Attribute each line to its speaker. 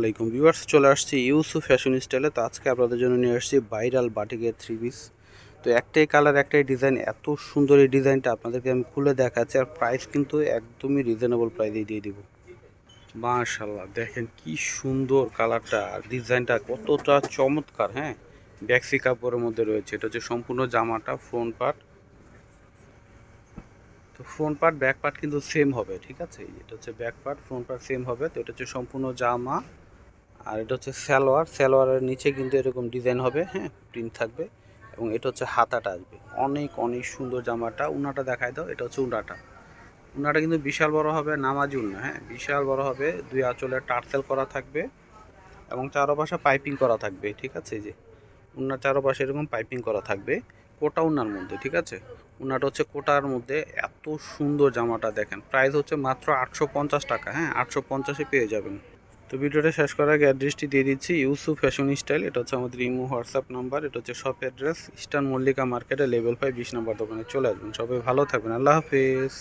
Speaker 1: আলাইকুম ভিউয়ার্স, চলে আসছি ইউসুফ ফ্যাশন স্টাইলে। তো আজকে আপনাদের জন্য নিয়ে আসছি ভাইরাল বাটিকের থ্রি পিস। তো একটাই কালার, একটাই ডিজাইন, এত সুন্দর এই ডিজাইনটা আপনাদেরকে আমি খুলে দেখাচ্ছি। আর প্রাইস কিন্তু একদমই রিজনেবল প্রাইসে দিয়ে দিব। মাশাআল্লাহ, দেখেন কি সুন্দর কালারটা আর ডিজাইনটা কতটা চমৎকার। হ্যাঁ, ব্যাক্সি কাপড়ের মধ্যে রয়েছে। এটা হচ্ছে সম্পূর্ণ জামাটা ফ্রন্ট পার্ট। তো ফ্রন্ট পার্ট ব্যাক পার্ট কিন্তু সেম হবে, ঠিক আছে। এটা হচ্ছে back part, front part same হবে। তো এটা হচ্ছে সম্পূর্ণ জামা। আর এটা হচ্ছে সালোয়ারের নিচে কিন্তু এরকম ডিজাইন হবে, হ্যাঁ, প্রিন্ট থাকবে। এবং এটা হচ্ছে হাতাটা আসবে। অনেক অনেক সুন্দর জামাটা। উন্নাটা দেখায় দাও। এটা হচ্ছে উন্নাটা কিন্তু বিশাল বড় হবে, নামাজি উন্না, হ্যাঁ, বিশাল বড় হবে। দুই আঁচলে টার্সেল করা থাকবে এবং চারপাশে পাইপিং করা থাকবে, ঠিক আছে। এই যে উন্নার চারপাশে এরকম পাইপিং করা থাকবে কোটা উন্নার মধ্যে, ঠিক আছে। উন্নাটা হচ্ছে কোটার মধ্যে। এত সুন্দর জামাটা দেখেন। প্রাইস হচ্ছে মাত্র 850 টাকা। হ্যাঁ, 850-এ পেয়ে যাবেন। তো ভিডিওটা শেষ করার আগে অ্যাড্রেসটি দিয়ে দিচ্ছি, ইউসুফ ফ্যাশন স্টাইল। এটা হচ্ছে আমাদের ইমো হোয়াটসঅ্যাপ নাম্বার। এটা হচ্ছে শপ অ্যাড্রেস ইস্টার্ন মল্লিকা মার্কেটে লেভেল 5 20 নম্বর দোকানে চলে আসবেন। সবাই ভালো থাকবেন। আল্লাহ হাফিজ।